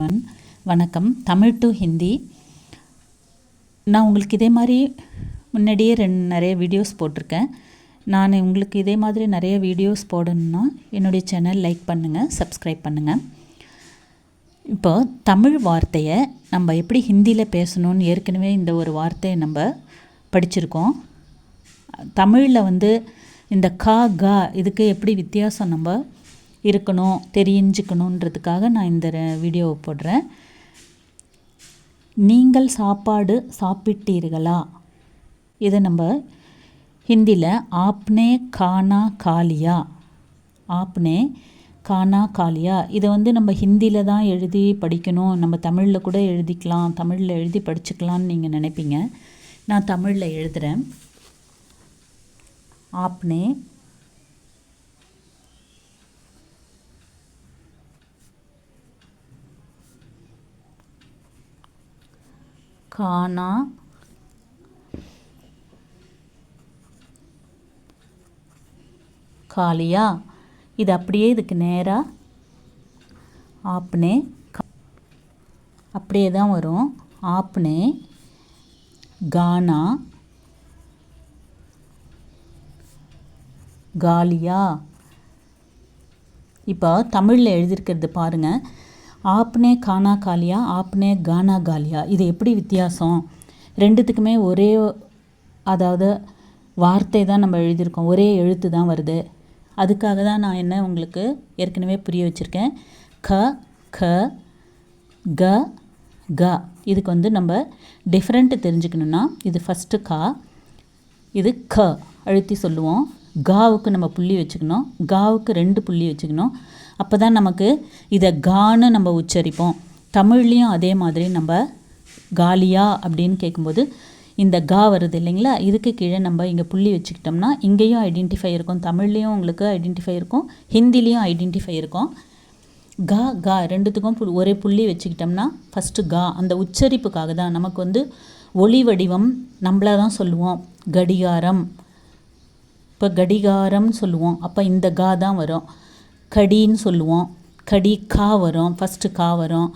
வணக்கம். தமிழ் டு ஹிந்தி. நான் உங்களுக்கு இதே மாதிரி முன்னாடியே நிறைய வீடியோஸ் போட்டிருக்கேன். நான் உங்களுக்கு இதே மாதிரி நிறைய வீடியோஸ் போடணுன்னா என்னுடைய சேனல் லைக் பண்ணுங்கள், சப்ஸ்கிரைப் பண்ணுங்கள். இப்போ தமிழ் வார்த்தையை நம்ம எப்படி ஹிந்தியில் பேசணும்னு ஏற்கனவே இந்த ஒரு வார்த்தையை நம்ம படிச்சிருக்கோம். தமிழில் இந்த கா கா இதுக்கு எப்படி வித்தியாசம் நம்ம இருக்கணும் தெரிஞ்சுக்கணுன்றதுக்காக நான் இந்த வீடியோவை போடுறேன். நீங்கள் சாப்பாடு சாப்பிட்டீர்களா? இதை நம்ம ஹிந்தியில் ஆப்னே கானா காலியா, ஆப்னே கானா காலியா. இதை நம்ம ஹிந்தியில் தான் எழுதி படிக்கணும், நம்ம தமிழில் கூட எழுதிக்கலாம், தமிழில் எழுதி படிச்சுக்கலான்னு நீங்கள் நினைப்பீங்க. நான் தமிழில் எழுதுகிறேன். ஆப்னே கானா காலியா. இது அப்படியே இதுக்கு நேராக ஆப்னே அப்படியே தான் வரும். ஆப்னே கானா காலியா. இப்போ தமிழில் எழுதியிருக்கிறது பாருங்கள். ஆப்னே கானா காலியா, ஆப்னே கானா காலியா. இது எப்படி வித்தியாசம்? ரெண்டுத்துக்குமே ஒரே அதாவது வார்த்தை தான் நம்ம எழுதியிருக்கோம், ஒரே எழுத்து தான் வருது. அதுக்காக தான் நான் என்ன உங்களுக்கு ஏற்கனவே புரிய வச்சுருக்கேன். க க க க. இதுக்கு நம்ம டிஃப்ரெண்ட்டு தெரிஞ்சுக்கணுன்னா இது ஃபஸ்ட்டு கா, இது க அழுத்தி சொல்லுவோம். காவுக்கு நம்ம புள்ளி வச்சுக்கணும், காவுக்கு 2 புள்ளி வச்சுக்கணும். அப்போ தான் நமக்கு இதை கான்னு நம்ம உச்சரிப்போம். தமிழ்லேயும் அதே மாதிரி நம்ம காலியா அப்படின்னு கேட்கும்போது இந்த கா வருது இல்லைங்களா, இதுக்கு கீழே நம்ம இங்கே புள்ளி வச்சுக்கிட்டோம்னா இங்கேயும் ஐடென்டிஃபை இருக்கும், தமிழ்லேயும் உங்களுக்கு ஐடென்டிஃபை இருக்கும், ஹிந்திலையும் ஐடென்டிஃபை இருக்கும். கா கா ரெண்டுத்துக்கும் ஒரே புள்ளி வச்சுக்கிட்டோம்னா ஃபஸ்ட்டு கா. அந்த உச்சரிப்புக்காக தான் நமக்கு ஒளி வடிவம் நம்மள தான் சொல்லுவோம். கடிகாரம், இப்போ கடிகாரம்னு சொல்லுவோம், அப்போ இந்த கா தான் வரும். கடின்னு சொல்லுவோம், கடி கா வரும், ஃபஸ்ட்டு கா வரும்.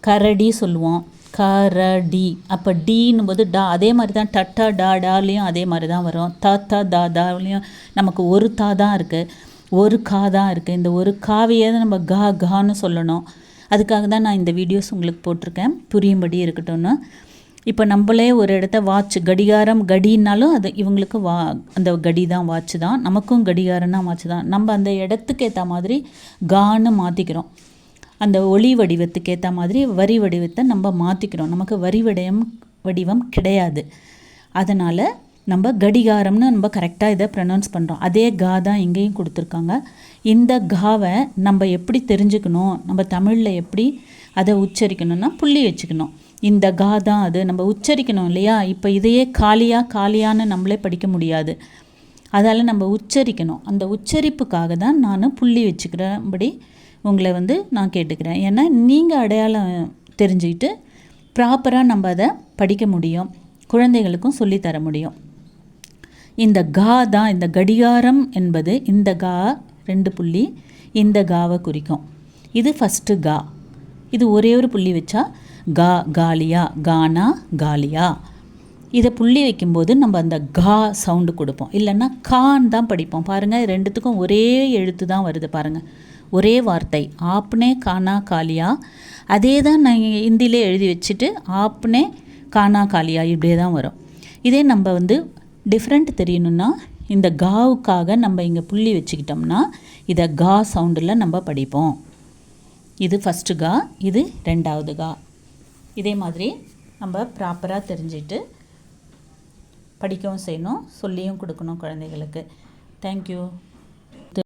கரடி சொல்லுவோம், கரடி, அப்போ டீன்னும் போது டா. அதே மாதிரி தான் டட்டா டா டாலையும் அதே மாதிரி தான் வரும். தா தா தாலையும் நமக்கு ஒரு தா தான் இருக்குது, ஒரு கா தான் இருக்குது. இந்த ஒரு காவையே தான் நம்ம கா கான்னு சொல்லணும். அதுக்காக தான் நான் இந்த வீடியோஸ் உங்களுக்கு போட்டிருக்கேன், புரியும்படி இருக்கட்டும்னு. இப்போ நம்மளே ஒரு இடத்த வாட்ச், கடிகாரம் கடின்னாலும் அது இவங்களுக்கு அந்த கடி தான், வாட்ச் தான். நமக்கும் கடிகாரம்னா வாட்ச் தான். நம்ம அந்த இடத்துக்கு ஏற்ற மாதிரி கான்னு மாற்றிக்கிறோம். அந்த ஒளி வடிவத்துக்கு ஏற்ற மாதிரி வரி வடிவத்தை நம்ம மாற்றிக்கிறோம். நமக்கு வரி வடிவம் கிடையாது. அதனால் நம்ம கடிகாரம்னு நம்ம கரெக்டாக இதை ப்ரொனவுன்ஸ் பண்ணுறோம். அதே கா தான் இங்கேயும் கொடுத்துருக்காங்க. இந்த காவை நம்ம எப்படி தெரிஞ்சுக்கணும், நம்ம தமிழில் எப்படி அதை உச்சரிக்கணும்னா புள்ளி வச்சுக்கணும். இந்த கா தான் அது நம்ம உச்சரிக்கணும் இல்லையா. இப்போ இதையே காலியா காலியான்னு நம்மளே படிக்க முடியாது, அதால் நம்ம உச்சரிக்கணும். அந்த உச்சரிப்புக்காக தான் நான் புள்ளி வச்சுக்கிறபடி உங்களை நான் கேட்டுக்கிறேன். ஏன்னா நீங்கள் அடையாளம் தெரிஞ்சுக்கிட்டு ப்ராப்பராக நம்ம அதை படிக்க முடியும், குழந்தைகளுக்கும் சொல்லித்தர முடியும். இந்த கா தான், இந்த கடிகாரம் என்பது இந்த கா 2 புள்ளி இந்த காவை குறிக்கும். இது ஃபஸ்ட்டு கா, இது ஒரே ஒரு புள்ளி வச்சா கா காலியா, கானா காலியா. இதை புள்ளி வைக்கும்போது நம்ம அந்த கா சவுண்டு கொடுப்போம், இல்லைன்னா கான் தான் படிப்போம். பாருங்கள், ரெண்டுத்துக்கும் ஒரே எழுத்து தான் வருது பாருங்கள், ஒரே வார்த்தை ஆப்னே கானா காலியா. அதே தான் நான் ஹிந்தியிலே எழுதி வச்சுட்டு ஆப்னே கானா காலியா இப்படியே தான் வரும். இதே நம்ம டிஃப்ரெண்ட் தெரியணுன்னா இந்த காவுக்காக நம்ம இங்கே புள்ளி வச்சுக்கிட்டோம்னா இதை கா சவுண்டில் நம்ம படிப்போம். இது ஃபஸ்ட்டு கா, இது 2வது கா. இதே மாதிரி நம்ம ப்ராப்பராக தெரிஞ்சுட்டு படிக்கவும் செய்யணும், சொல்லியும் கொடுக்கணும் குழந்தைகளுக்கு. தேங்க்யூ.